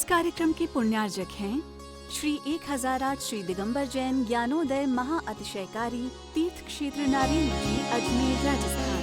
कार्यक्रम के पुण्यार्जक हैं श्री 1008 श्री दिगंबर जैन ज्ञानोदय महा अतिशयकारी तीर्थ क्षेत्र नारेंद्र जी, अजमेर, राजस्थान।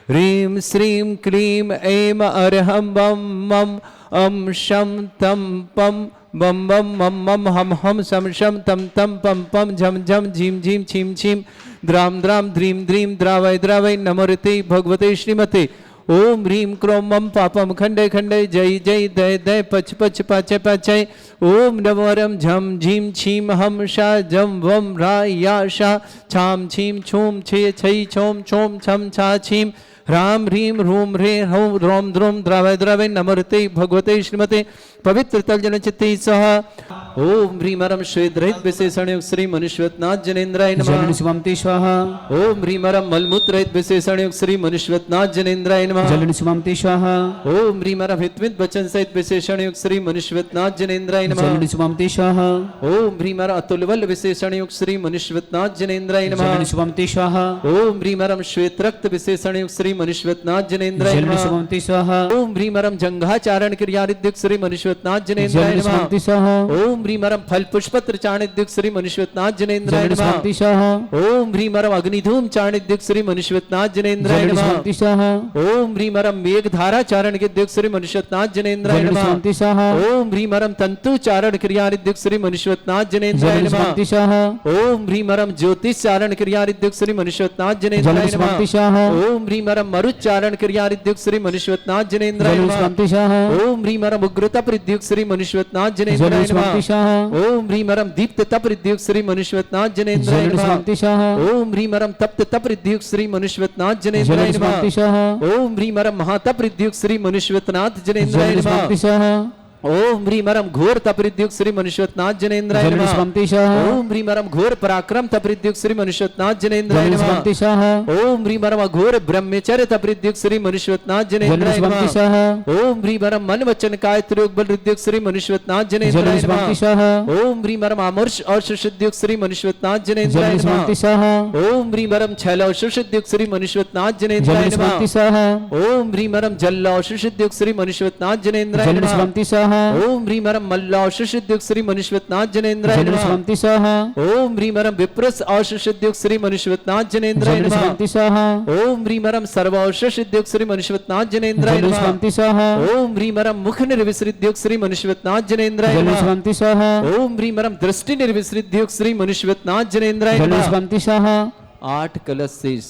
ह्रीं श्रीं क्लीं ऐं अरहं बम मम अम शम तम पम बम बम मम मम हम हम शम शम तम तम पम पम झम झम झीम झीम छीम छीम द्राम द्राम द्रीं द्रीं द्रावय द्रावय नमोरते भगवते श्रीमते ओम ह्रीं क्रों मम पापम खंडे खंडे जय जय दय दय पच पच पाचय पाचय ओम नमोरम झम झीम छीम हम शा जम वम रा या शा छाम छीम छूम छे छई छोम छोम छम छा छीम राम ह्रीं रूम रे हूं रोम द्रोम द्रावय द्रावय नमोरते भगवते श्रीमते पवित्र तलजन चित्ते सह ओम ह्रीं रम श्वेत रहित विशेषण युक्त श्री मनुष्यनाथ जनेन्द्राय नमः जलनिस्वामते स्वाहा। ओम ह्रीं रम मलमूत्र रहित विशेषण युक्त श्री मनुष्यनाथ जनेन्द्राय नमः जलनिस्वामते स्वाहा। ओम ह्रीं रम हितविद वचन सहित विशेषण युक्त श्री मनुष्यनाथ जनेन्द्राय नमः जलनिस्वामते स्वाहा। ओम ह्रीं अतुलबल विशेषण युक्त श्री मनुष्यनाथ जनेन्द्राय नमः जलनिस्वामते स्वाहा। ओम ह्रीं रम श्वेत रक्त विशेषण युक्त श्री मनुष्यनाथ जनेन्द्राय नमः जलनिस्वामते स्वाहा। ओम ह्रीं रम जंघाचारण क्रियारिद्युक्त श्री मनुष्यनाथ जनेन्द्राय नमः जलनिस्वामते स्वाहा। ओम ह्रीं रम फल पुष्पत्र चाणिद्युक्त श्री मनुष्यनाथ जनेन्द्राय नमः जलनिस्वामते स्वाहा। ओम ह्रीं रम अग्निधूम चाणिद्युक्त श्री मनुष्यनाथ जनेन्द्राय नमः जलनिस्वामते स्वाहा। ओम ह्रीं रम मेघधारा चारण के श्री मनुष्यनाथ जनेन्द्राय नमः जलनिस्वामते स्वाहा। ओम ह्रीं रम तंतु चारण क्रियारिद्युक्त श्री मनुष्यनाथ जनेन्द्राय नमः जलनिस्वामते स्वाहा। ओम ह्रीं रम ज्योतिष चारण क्रियारिद्युक्त श्री मनुष्यनाथ जनेन्द्राय जलनिस्वामते नमः स्वाहा। ओम ह्रीं रम मरुच्चारण क्रियारिद्युक्त श्री मनुष्यनाथ जनेन्द्राय नमः जलनिस्वामते स्वाहा। ओम ह्रीं रम उग्रता प्रद्युक्त श्री मनुष्यनाथ जनेन्द्राय जलनिस्वामते नमः स्वाहा। ओम ह्रीं रम दीप्त तप प्रद्युक्त श्री मनुष्यनाथ जनेन्द्राय नमः जलनिस्वामते स्वाहा। ओम ह्रीं रम तप्त तप प्रद्युक्त श्री मनुष्यनाथ जनेन्द्राय नमः जलनिस्वामते स्वाहा। ओम ह्रीं रम महातप प्रद्युक्त श्री मनुष्यनाथ जनेन्द्राय नमः जलनिस्वामते स्वाहा। ओम ह्रीं रम घोर तपरिद्युक्त श्री मनुष्यनाथ जनेन्द्राय नमः जलनिस्वामते स्वाहा। ओम ह्रीं रम घोर पराक्रम तपरिद्युक्त श्री मनुष्यनाथ जनेन्द्राय नमः जलनिस्वामते स्वाहा। ओम ह्रीं रम घोर ब्रह्मचर्य तपरिद्युक्त श्री मनुष्यनाथ जनेन्द्राय जलनिस्वामते नमः स्वाहा। ओम ह्रीं रम मन वचन काय त्रियोग बल रिद्युक्त श्री मनुष्यनाथ जनेन्द्राय जलनिस्वामते नमः स्वाहा। ओम ह्रीं रम अमर्ष और सुषुद्युक्त श्री मनुष्यनाथ जनेन्द्राय जलनिस्वामते नमः स्वाहा। ओम ह्रीं रम छैल और सुषुद्युक्त श्री मनुष्यनाथ जनेन्द्राय जलनिस्वामते नमः स्वाहा। ओम ह्रीं रम जल और सुषुद्युक्त श्री मनुष्यनाथ जनेन्द्राय नमः जलनिस्वामते स्वाहा। ओम ह्रीं रम मल्ला सुषुद्युक्त श्री मनुष्यनाथ जनेन्द्राय नमः जलनिस्वामते स्वाहा। ओम ह्रीं रम विप्रस औषुद्युक्त श्री मनुष्यनाथ जनेन्द्राय नमः जलनिस्वामते स्वाहा। ओम ह्रीं रम सर्व औषुद्युक्त श्री मनुष्यनाथ जनेन्द्राय नमः जलनिस्वामते स्वाहा। ओम ह्रीं रम मुख निर्विसृद्युक्त श्री मनुष्यनाथ जनेन्द्राय नमः जलनिस्वामते स्वाहा। ओम ह्रीं रम दृष्टि निर्विसृद्युक्त श्री मनुष्यनाथ जनेन्द्राय नमः। जलनिस्वामते स्वाहा। 8 कलश शेष।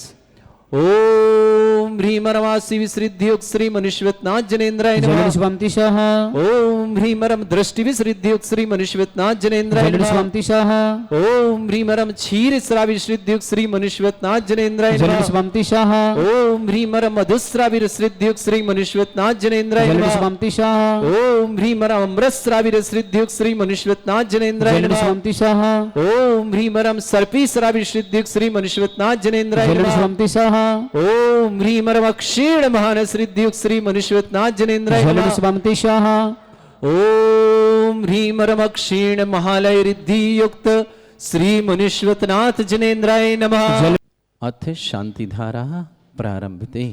ओम ह्रीं रमासी विसृद्युक्त श्री मनुष्यनाथ जनेन्द्राय नमः। जलनिस्वामते स्वाहा। ओम ह्रीं रम दृष्टि विसृद्युक्त श्री मनुष्यनाथ जनेन्द्राय नमः। जलनिस्वामते स्वाहा। ओम ह्रीं रम क्षीर श्रावी विसृद्युक्त श्री मनुष्यनाथ जनेन्द्राय नमः। जलनिस्वामते स्वाहा। ओम ह्रीं रम मधुस्रावी विसृद्युक्त श्री मनुष्यनाथ जनेन्द्राय नमः। जलनिस्वामते स्वाहा। ओम ह्रीं रम अमृतस्रावी विसृद्युक्त श्री मनुष्यनाथ जनेन्द्राय नमः। जलनिस्वामते स्वाहा। ओम ह्रीं रम सर्पी श्रावी विसृद्युक्त श्री मनुष्यनाथ जनेन्द्राय नमः। जलनिस्वामते स्वाहा। ओम ह्रीं रम क्षीण महान श्रीद्युक्त श्री मनुष्यनाथ जनेन्द्राय नमः। जलनिस्वामते स्वाहा। ओम ह्रीं रम क्षीण महालय रिद्धि युक्त श्री मनुष्यनाथ जनेन्द्राय नमः। अथ शांति धारा प्रारंभते।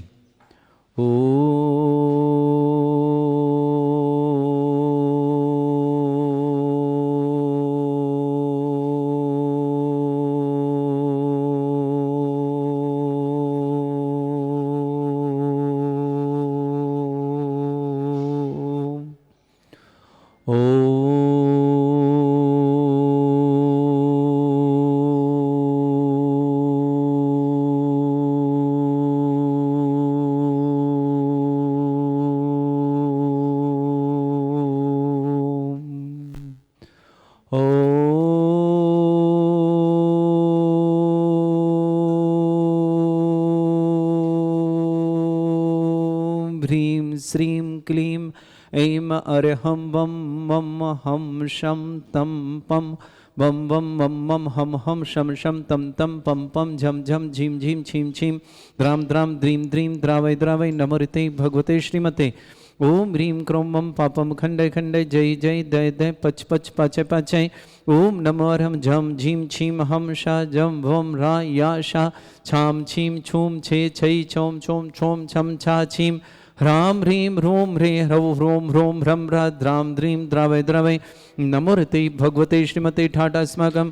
ह्रीं श्रीं क्लीं ऐं अरहं वं मम हम शं तं पं वं वं मम मम हम हम शम शम तम तम पम पम झम झम झीं झीं छीं छीं द्राम द्राम द्रीं द्रीं द्रावय द्रावय नमोरते भगवते श्रीमते ओम ह्रीं क्रों मम पापम खंडय खंडय जय जय दय दय पच पच पाचय पाचय ओम नमो अर्हं झम झीम छीम हम शा जम भोम रा या शा छाम छीम छूम छे छै छोम छोम छोम छम छा छीम ह्रां ह्रीं ह्रूं ह्रे ह्रौं ह्रों ह्रों ह्रं ह्रा द्रां द्रीं द्रावय द्रावय नमो ऋते भगवते श्रीमते ठाटा अस्माकं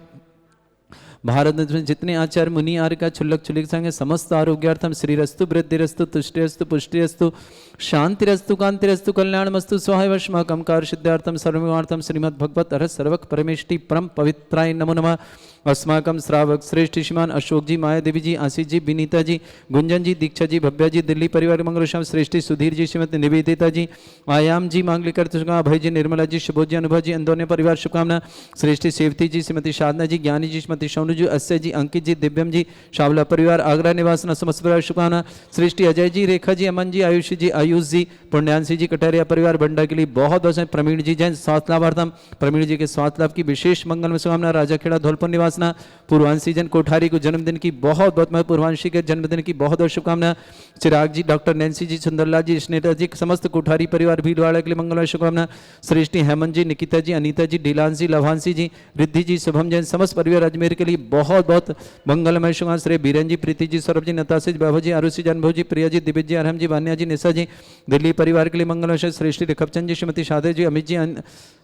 भारत में जितने आचार्य मुनि आर्य का छुल्लक छुल्लिक संग समस्त आरोग्यार्थम श्रीरस्तु वृद्धिरस्तु तुष्टिरस्तु पुष्टिरस्तु शांतिरस्तु कांतिरस्तु कल्याणमस्तु स्वाहावश्माकं कार्य सिद्धार्थम सर्वमार्थम श्रीमद् भगवत अरहत सर्वक परमेष्टि परम पवित्राय नमो नमः अस्माकं श्रावक श्रेष्ठ श्रीमान अशोक जी, माया देवी जी, आशीष जी, विनीता जी, गुंजन जी, दीक्षा जी, भव्या जी, दिल्ली परिवार मंगल श्याम श्रेष्ठी सुधीर जी, श्रीमती निवेदिता जी, आयाम जी, मांगलिकर अभय जी, निर्मला जी, शुभोज जी, अनुभव जी, अंदोने परिवार शुभकामना श्रेष्ठी सेवती जी, श्रीमती साधना जी, ज्ञानी जी, श्रीमती सोनू जी, अस्य जी, अंकित जी, दिव्यम जी, शावला परिवार आगरा निवासना समस्त परिवार शुभकामना श्रेष्ठी अजय जी, रेखा जी, अमन जी, आयुषी जी, आयुष जी, पुण्यांशी जी, कटरिया परिवार बंडा के लिए बहुत बहुत प्रवीण जी जैन स्वास्थ्य लाभार्थम प्रवीण जी के स्वास्थ्य लाभ की विशेष मंगल में शुभकामना राजा खेड़ा धौलपुर निवासना पूर्वांशी जन कोठारी को जन्मदिन की बहुत बहुत पूर्वांशी के जन्मदिन की बहुत बहुत शुभकामना चिराग जी, डॉक्टर नैन्सी जी, सुंदरलाल जी, स्नेता जी, समस्त कोठारी परिवार भीलवाड़ा के लिए मंगलमय शुभकामना श्रेष्ठी हेमंत जी, निकिता जी, अनीता जी, डीलान जी, लभांशी जी, रिद्धि जी, शुभम जैन समस्त परिवार अजमेर के लिए बहुत बहुत मंगलमय शुभकामना श्री बीरन जी, प्रीति जी, सौरभ जी, नताशा जी, बाबा जी, आरुषि जानभव जी, प्रिया जी, दिव्य जी, अरहम जी, वान्या जी, निशा जी, दिल्ली परिवार के लिए मंगलमय श्रेष्ठी रेखपचंद जी, श्रीमती शादे जी, अमित जी,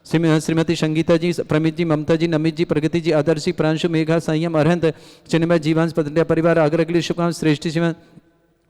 श्रीमती संगीता जी, प्रमित जी, ममता जी, नमित जी, प्रगति जी, आदर्श जी, प्रांशु, मेघा, संयम, अरहंत, चिन्मय, जीवांश पत्रिया परिवार आगरा के लिए शुभकामना श्रेष्ठी श्रीमत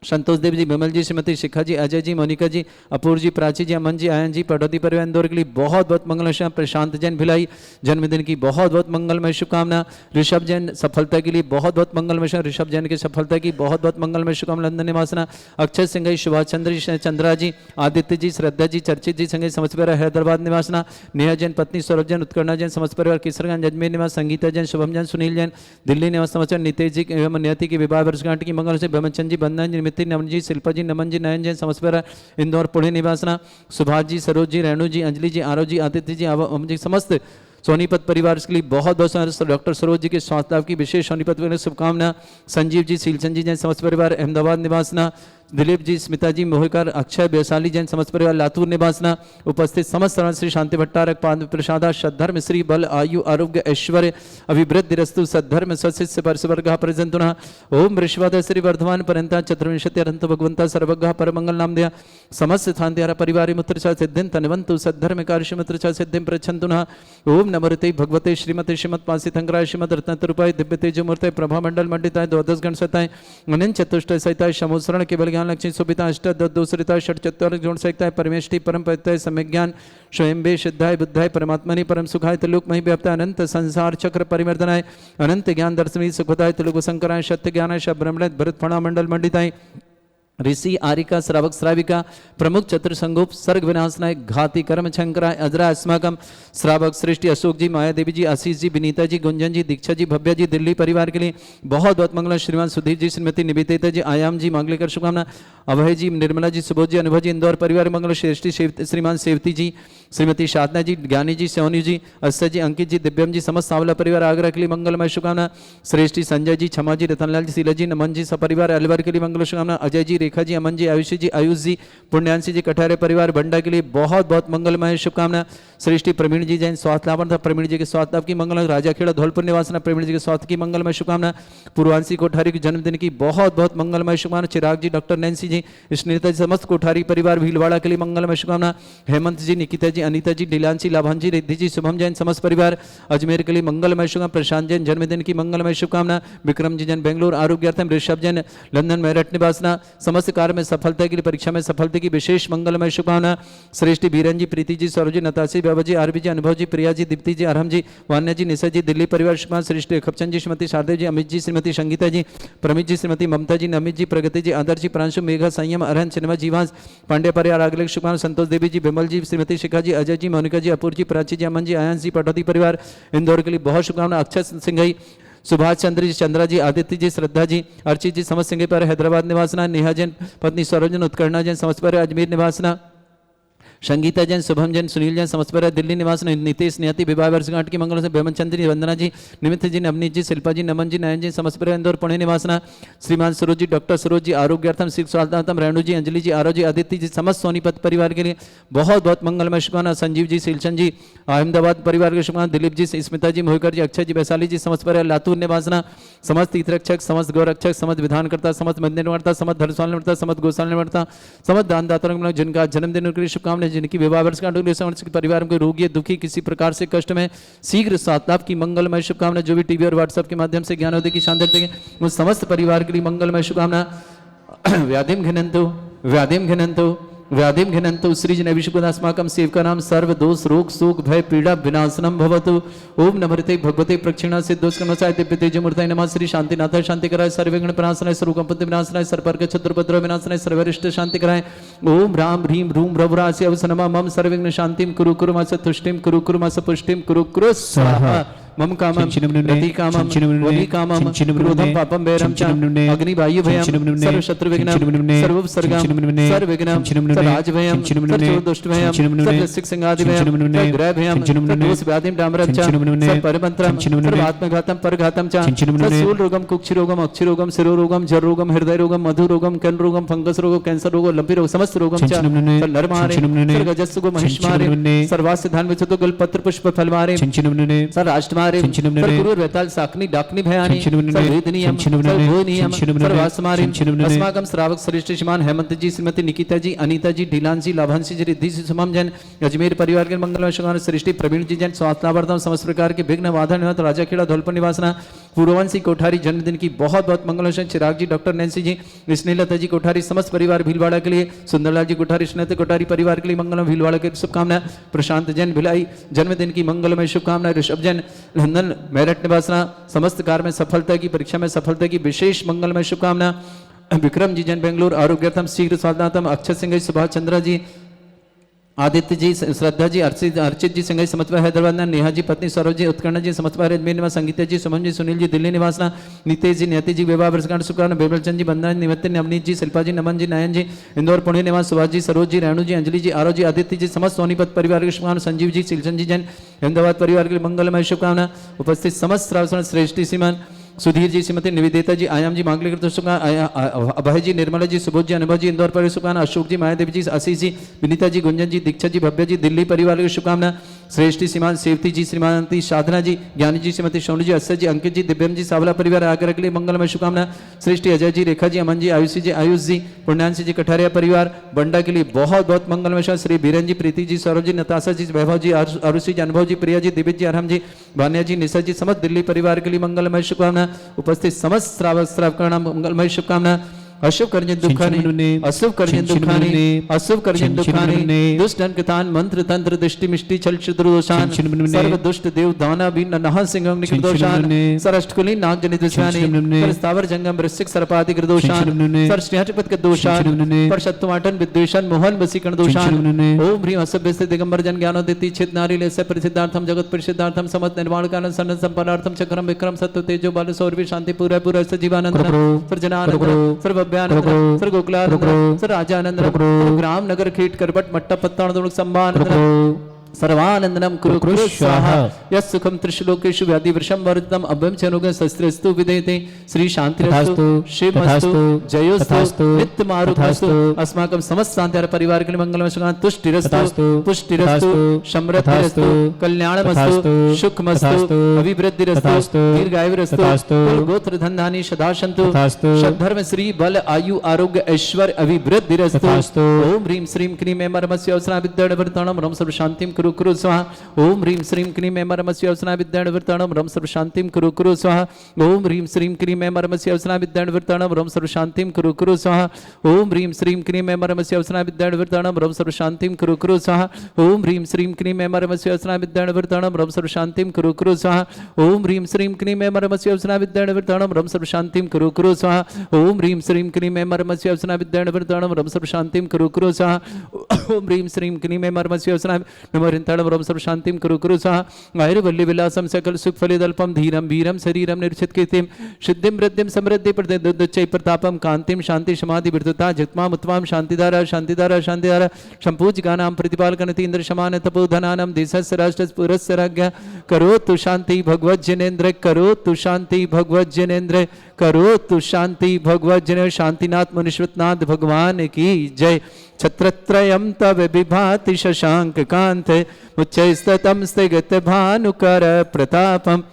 संतोष देव जी, विमल जी, श्रीमती शिखा जी, अजय जी, मोनिका जी, अपूर्व जी, प्राची जी, अमन जी, आयन जी, पटौती परिवार इंदौर के लिए बहुत बहुत मंगलमय प्रशांत जैन भिलाई जन्मदिन की बहुत बहुत मंगलमय शुभकामना ऋषभ जैन सफलता के लिए बहुत बहुत मंगलमय ऋषभ जैन की सफलता की बहुत बहुत मंगलमय शुभकामना लंदन निवासना अक्षय सिंह, सुभाष चंद्र जी, चंद्रा जी, आदित्य जी, श्रद्धा जी, चर्चित जी, संगई समस्त परिवार हैदराबाद निवासना नेहा जैन पत्नी, सौरभ जैन, उत्कर्णा जैन, समस्त परिवार किशोरगंज अजमेर निवास, संगीता जैन, शुभम जैन, सुनील जैन, दिल्ली निवास समाचार, नितेश जी एवं नियति की विवाह वर्षगांठ की मंगल से भ्रमचंद जी, बंदन जी, निमित्त नमन जी, शिल्पा जी, नमन जी, नयन जैन, समस्त परिवार इंदौर पुणे निवासना सुभाष जी, सरोज जी, रेणु जी, अंजलि जी, आरव जी, आदित्य जी, अवम जी, समस्त सोनीपत परिवार के लिए बहुत बहुत डॉक्टर सरोज जी के स्वास्थ्य लाभ की विशेष सोनीपत शुभकामना संजीव जी, सीलचंद जी जैन, समस्त परिवार अहमदाबाद निवासना दिलीप जी, स्मिता जी, मोहिकर, अक्षय, वैशाली जैन, समस्त परिवार लातूर निवासना उपस्थित समस्त शरण श्री शांति भट्टारक पाद प्रसादा सद्धर्म श्री बल आयु आरोग्य ऐश्वर्य अभिवृद्धि रस्तु सद्धर्म सशिष्य परस्वर्ग प्रजंतुना ओम ऋषवाद श्री वर्धमान पर्यंता चतुर्विंशति अरंत भगवंता सर्वज्ञ परमंगल नाम दया समस्त स्थान परिवार मुत्र सिद्धिं तनवंतु सद्धर्म कार्य सिद्धिं प्रच्छन्तुना ओम नमोते भगवते श्रीमते श्रीमद पासी थंगराय श्रीमद रत्नतरूपाय दिव्य तेजमूर्ते प्रभा मंडल मंडिताय द्वादश गण सताय अनंत चतुष्ट सहिताय शमोसरण केवल ज्ञान लक्ष्मी सुबिता अष्ट दोसरिता षट चत्वार गुण सहिताय परमेष्टि परम पवित्राय सम्यक ज्ञान स्वयंभे सिद्धाय बुद्धाय परमात्मनि परम सुखाय त्रिलोक मही व्याप्ताय अनंत संसार चक्र परिवर्तनाय अनंत ज्ञान दर्शनी सुखदाय त्रिलोक शंकराय सत्य ज्ञानाय ब्रह्मणित भरत फणा मंडल मंडिताय ऋषि आरिका श्रावक श्राविका प्रमुख चतुर संगोप सर्ग विनाशनाय घाती कर्म शंकराय अजरा अस्माकम श्रावक सृष्टि अशोक जी, माया देवी जी, आशीष जी, विनीता जी, गुंजन जी, दीक्षा जी, भव्या जी, दिल्ली परिवार के लिए बहुत बहुत मंगल श्रीमान सुधीर जी, श्रीमती निवेदिता जी, आयाम जी, मांगलिकर शुभकामना अभय जी, निर्मला जी, सुबोध जी, अनुभव जी, इंदौर परिवार मंगल श्रेष्ठी श्रीमान सेवती जी, श्रीमती साधना जी, ज्ञानी जी, सोनी जी, अस्य जी, अंकित जी, दिव्यम जी, समस्त सावला परिवार आगरा के लिए मंगलमय शुभकामना श्रेष्ठी संजय जी, क्षमा जी, रतनलाल जी, शीला जी, नमन जी, सपरिवार अलवर के लिए मंगल शुभकामना अजय जी, रेखा जी, अमन जी, आयुषी जी, आयुष जी, पुण्यांशी जी, कठारे परिवार बंडा के लिए बहुत बहुत मंगलमय शुभकामना सृष्टि प्रवीण जी जैन स्वास्थ्य लाभ था प्रवीण जी के स्वास्थ्य लाभ की मंगल राजा खेड़ा धौलपुर निवासना प्रवीण जी के स्वास्थ्य की मंगलमय शुभकामना पूर्वांशी कोठारी के जन्मदिन की बहुत बहुत मंगलमय शुभकामना चिराग जी, डॉक्टर नैन्सी जी, स्नेता जी, समस्त कोठारी परिवार भीलवाड़ा के लिए मंगलमय शुभकामना हेमंत जी, निकिता जी, अनीता जी, डीलांशी, लाभान जी, रिद्धि जी, शुभम जैन, समस्त परिवार अजमेर के लिए मंगलमय शुभकामना प्रशांत जैन जन्मदिन की मंगलमय शुभकामना विक्रम जी जैन बेंगलुरु आरोग्यार्थम ऋषभ जैन लंदन मेरठ निवासना समस्त कार्य में सफलता के लिए परीक्षा में सफलता की विशेष मंगलमय शुभकामना श्रेष्ठी बीरन जी, प्रीति जी, सौरभ जी, नताशी, बाबा जी, आरबी जी, अनुभव जी, प्रिया जी, दीप्ति जी, अरहम जी, वान्या जी, निशा जी, दिल्ली परिवार शुभकामना श्रेष्ठी खपचंद जी, श्रीमती शारदेव जी, अमित जी, श्रीमती संगीता जी, प्रमित जी, श्रीमती ममता जी, नमित जी, प्रगति जी, आदर्श जी, प्रांशु, मेघा, संयम, अरहन, चिन्मय, जीवांश पांडे परिवार आगले शुभकामना संतोष देवी जी, विमल जी, श्रीमती शिखा जी, अजय जी, मोनिका जी, अपूर्व जी, प्राची जी, अमन जी, आयन जी, पटौती परिवार इंदौर के लिए बहुत शुभकामना अक्षय सिंह, सुभाष चंद्र जी, चंद्रा जी, आदित्य जी, श्रद्धा जी, अर्चित जी, समस्त सिंह पर हैदराबाद निवासना नेहा जैन पत्नी सौरभ जैन, उत्कर्णा जैन, समस्त पर अजमेर निवासना संगीता जैन, शुभम जैन, सुनील जैन, समस्त परिवार दिल्ली निवास, नितेश नियति विवाह वर्षगांठ की मंगल से बेमन चंद्र जी, वंदना जी, निमित जी, नवनीत जी, शिल्पा जी, नमन जी, नयन जी, समस्त परिवार इंदौर पुणे निवासना, श्रीमान सरोज जी, डॉक्टर सरोज जी, आरोग्यार्थम शीघ्र स्वास्थ्यार्थम, रेणु जी, अंजलि जी, आरो जी, आदित्य जी, समस्त सोनीपत परिवार के लिए बहुत बहुत मंगलमय शुभकामना। संजीव जी, सीलचंद जी, अहमदाबाद परिवार के शुभकामना, दिलीप जी, स्मिता जी, मोहिकर जी, अक्षय जी, वैशाली जी, समस्त परिवार लातूर निवासना, समस्त तीर्थरक्षक, समस्त गौरक्षक, समस्त विधानकर्ता, समस्त मंदिर निवर्ता, समस्त धर्मशाला निवर्ता, समस्त गौशाला निवर्ता, समस्त दानदाताओं जिनका जन्मदिन उनके लिए शुभकामनाएं, जिनकी विवाह वर्षगांठ के परिवार में रोगी दुखी किसी प्रकार से कष्ट में शीघ्र स्वास्थ्य लाभ की मंगलमय शुभकामना। जो भी टीवी और व्हाट्सएप के माध्यम से ज्ञानोदय की शांति देंगे उन समस्त परिवार के लिए मंगलमय शुभकामना। व्याधिम घिनंतु व्याधिम घिनंतु व्याधिम घिनंतु सृजनैविशुकुदास्माकं सेवकानां सर्व दोष रोग शोक भय पीड़ा विनाशनम भवतु। ओम नमस्ते भगवते प्रक्षिणा सिद्धोस्कमसाय दिव्यतेजमूर्तये नमः। श्री शांतिनाथाय शांतिकराय सर्वविघ्न प्रणाशनाय सर्वसंपत्ति विनाशनाय सर्ववर्ग क्षत्रपद्रव विनाशनाय सर्वरिष्ट शांतिकराय। ओम राम ह्रीम रूम रघुरास्य अवसनमा मम सर्वविघ्न शांतिम कुरु कुरु मास तुष्टिम कुरु कुरु मास पुष्टिम कुरु कुरु स्वाहा। मम कामं रति कामं वली कामं क्रोधं पापं वैरं च अग्नि वायु भयं सर्व शत्रु विघ्नं सर्व उपसर्गं सर्व विघ्नं सर्वराज भयं सर्व दुष्ट भयं सर्व सिक संगादि भयं सर्व ग्रह भयं सर्व दोष व्याधिं डामरं च सर्व परमंत्रं सर्व आत्मघातं परघातं च सर्व शूल रोगं कुक्षि रोगं अक्षि रोगं शिरो रोगं जर रोगं हृदय रोगं मधु रोगं कर्ण रोगं फंगस रोगं कैंसर रोगं लंपी रोग समस्त रोगं च सर्व नरमारे सर्व गजस्सुगो महिष्मारे सर्वास्य धान विचतो गल पत्र पुष्प फलमारे सर्व अष्टमारे सर्वगुरु वेताल साकनी डाकनी भयानी सर्ववेदनीयम सर्वभूनियम सर्वासमारिम अस्माकं श्रावक श्रेष्ठ श्रीमान हेमंत जी, श्रीमती निकिता जी, अनीता जी, ढीलान जी, लाभांशी जी, रिद्धि जी, सुमम जैन, अजमेर परिवार के मंगलमय शुभकामना। सृष्टि प्रवीण जी जैन, स्वास्थ्यवर्धन समस्त प्रकार के विघ्न बाधा निवारण राजा खेड़ा धौलपुर निवासना। पूर्ववंशी कोठारी जन्मदिन की बहुत बहुत मंगलमय। चिराग जी, डॉक्टर नैन्सी जी, स्नेहलता जी कोठारी, समस्त परिवार भीलवाड़ा के लिए, सुंदरलाल जी कोठारी, स्नेहत कोठारी परिवार के लिए मंगलमय भीलवाड़ा की शुभकामना। प्रशांत जैन भिलाई जन्मदिन की मंगलमय शुभकामना। ऋषभ जैन लंदन मेरठ निवासना, समस्त कार्य में सफलता की, परीक्षा में सफलता की विशेष मंगलमय शुभकामना। विक्रम जी जैन बेंगलुरु आरोग्यर्थम शीघ्र स्वास्थ्यर्थम। अक्षय सिंह जी, सुभाष चंद्रा जी, आदित्य जी, श्रद्धा जी, अर्चित जी, सिंह समत्वा हैदराबाद, नेहा जी पत्नी सौरभ जी, उत्कर्ण जी, समत्वा अजमेर निवास, संगीता जी, सुमन जी, सुनील जी, दिल्ली निवासना, नितेश जी, नियति जी, विवाह वर्षगांठ शुभकामना। बेबलचंद जी, बंदना जी, निमित्त नवनीत जी, शिल्पा जी, नमन जी, नयन जी, इंदौर पुणे निवास, सुभाष जी, सरोज जी, रेणु जी, अंजलि जी, आरो जी, आदित्य जी, समस्त सोनीपत परिवार के शुभकामना। संजीव जी, सिलचंद जी जैन अहमदाबाद परिवार के लिए मंगलमय शुभकामना। उपस्थित समस्त श्रावण श्रेष्ठी श्रीमान सुधीर जी, श्रीमती निवेदिता जी, आयाम जी, मांगलिक अभय जी, निर्मला जी, सुबोध जी, अनुभव जी, इंदौर परिवार शुभकामना। अशोक जी, मायादेवी जी, आशीष जी, विनीता जी, गुंजन जी, दीक्षा जी, भव्य जी, दिल्ली परिवार की शुभकामना। श्रेष्ठी श्रीमान सेवती जी, श्रीमानती साधना जी, ज्ञानी जी, श्रीमती सोनू जी, अक्षय जी, अंकित जी, दिव्यम जी, सावला परिवार आगरा के लिए मंगलमय शुभकामना। श्रेष्ठी अजय जी, रेखा जी, अमन जी, आयुषी जी, आयुष जी, पुण्यांशी जी, कठारिया परिवार बंडा के लिए बहुत बहुत मंगलमय। श्री बीरन जी, प्रीति जी, सौरभ जी, नताशा जी, वैभव जी, अरुषि जी, अनुभव जी, प्रिया जी, दिव्य जी, अरहम जी, भान्या जी, निशा जी, समस्त दिल्ली परिवार के लिए मंगलमय शुभकामना। उपस्थित समस्त श्रावक मंगलमय शुभकामना। अशुभ कर्जन दुखानि अशुभ कर्जन दुखानि अशुभ कर्जन दुखानि दुष्ट अंकतान मंत्र तंत्र दृष्टि मिष्टि छल क्षुद्र दोषान सर्व दुष्ट देव दाना भी नहा सिंहम निकट दोषान सरष्टकुली नाग जनित दोषानि पर स्थावर जंगम वृश्चिक सर्पादि दोषान सर स्नेहपत के दोषान पर शत्रुवाटन विद्वेषान मोहन वसीकरण दोषान ओम ह्रीम असभ्य से दिगंबर जन ज्ञानोदिति छिद नारी लेस्य परिसिद्धार्थम जगत परिसिद्धार्थम समत निर्माण कारण सन्न संपन्नार्थम चक्रम विक्रम सत्व तेजो बल सौरभि शांति पूरा पूरा सजीवानंद सर्जनानंद सर्व सर गोकुलानंद सर राजानंद ग्राम नगर खेट करबट मट्टा पत्ताण संभान सर्वानंदनम कुरु कुरु स्वाहा यस् सुखम त्रिशलोकेषु व्याधि वृषम वर्धितम अभयम चनुगं शस्त्रस्तु विदेते श्री शांतिरस्तु शिवमस्तु जयोस्तु नित्यमारुतस्तु अस्माकं समस्त शांति परिवार के लिए मंगलमय शुभकामना। तुष्टिरस्तु पुष्टिरस्तु समृद्धिरस्तु कल्याणमस्तु सुखमस्तु अभिवृद्धिरस्तु दीर्घायुरस्तु कुल गोत्र धन धान्य सदा सन्तु सद्धर्म श्री बल आयु आरोग्य ऐश्वर्य अभिवृद्धिरस्तु ओम ह्रीं श्रीं क्लीं ऐं परमस्य अवसरा विद्यावर्तनम रम सर्व शांतिं कुरु कुरु स्वाहा ओम ह्रीं श्रीं क्लीं ऐं परमस्य अवसरा विद्यावर्तनम रम सर्व शांतिं कुरु कुरु स्वाहा ओम ह्रीं श्रीं क्लीं ऐं परमस्य अवसरा विद्यावर्तनम रम सर्व शांतिं कुरु कुरु स्वाहा ओम ह्रीं श्रीं क्लीं ऐं परमस्य अवसरा विद्यावर्तनम रम सर्व शांतिं कुरु कुरु स्वाहा ओम ह्रीं श्रीं क्लीं ऐं परमस्य अवसरा विद्यावर्तनम रम सर्व शांतिं कुरु कुरु स्वाहा ओम ह्रीं श्रीं क्लीं ऐं परमस्य अवसरा विद्यावर्तनम रम सर्व शांतिं कुरु कुरु स्वाहा ओम ह्रीं श्रीं क्लीं ऐं परमस्य अवसरा विद्यावर्तनम रम सर्व शांतिं कुरु कुरु स्वाहा ओम ह्रीं श्रीं क्लीं ऐं परमस्य अवसरा हरिंताड़म रोम सर्व शांतिम कुरु कुरु सहा आयुर्वल्ली विलासम सकल सुख फलिदल्पम धीरम वीरम शरीरम निर्चित कीर्तिम सिद्धिम वृद्धिम समृद्धि प्रदुच्चै प्रतापम कांतिम शांति समाधि विद्युता जित्माम उत्तमाम शांतिधारा शांतिधारा शांतिधारा संपूज गानाम प्रतिपालकनति इंद्र समान तपोधनानम देशस्य राष्ट्रस्य पुरस्य राज्ञ करोतु शांति भगवत जनेन्द्र करोतु शांति भगवत जनेन्द्र करोतु शांति भगवत जनेन्द्र। शांतिनाथ मुनीश्वरनाथ भगवान की जय। छत्रत्रयं तव विभाति शशांक कांत मुच्चैस्ततं स्थिगत भानुकर प्रतापम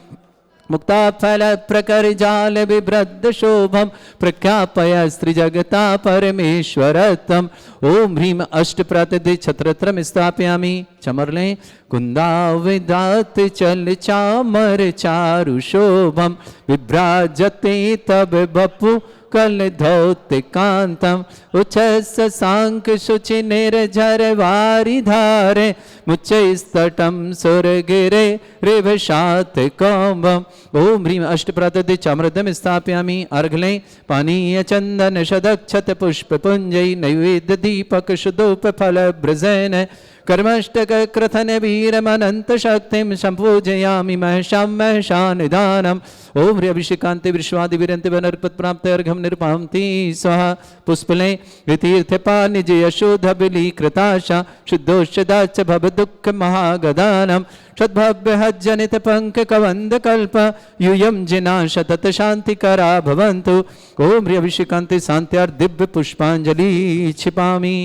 मुक्ता फल प्रकर जाल विभ्रद शोभम प्रख्यापय स्त्री जगता परमेश्वरतम। ओम ह्रीम अष्ट प्रतिदि छत्रत्रम स्थापयामि। चमर लें। कुंदा विदात चल चामर चारु शोभम विभ्राजते तब बपु कल धौत्य कांतम उच्छस सांक शुचि निर्झर वारी धारे मुच्च स्तटम सुर गिरे रिवशात कौम्बम। ओम ह्रीम अष्ट प्रतिदि चामृतम स्थापयामि। अर्घ लें। पानीय चंदन शदक्षत पुष्प पुंजय नैवेद्य दीपक शुद्धोप फल ब्रजन कर्मष्टक क्रथन वीरमनंत शक्तिम संपूजयामि महशाम महशानिदानम। ओम ह्री अभिषेकांते विश्वादि विरंति वनर्पत प्राप्त अर्घम निर्पामति स्वाहा। पुष्पलें। वितीर्थ पानिज यशोध बिली कृताशा शुद्धोषदाच भव दुख महागदानम सद्भव्य हज्जनित पंक कवंद कल्प यूयम जिना शतत शांति करा भवंतु। ओम ह्री अभिषेकांते शांत्यार दिव्य पुष्पांजलि छिपामि।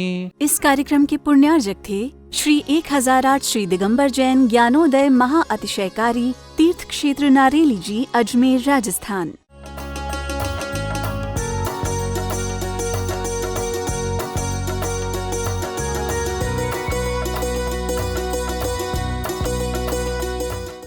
इस कार्यक्रम के पुण्यार्जक थे श्री 1008 श्री दिगंबर जैन ज्ञानोदय महाअतिशयकारी तीर्थ क्षेत्र नारेली जी, अजमेर, राजस्थान।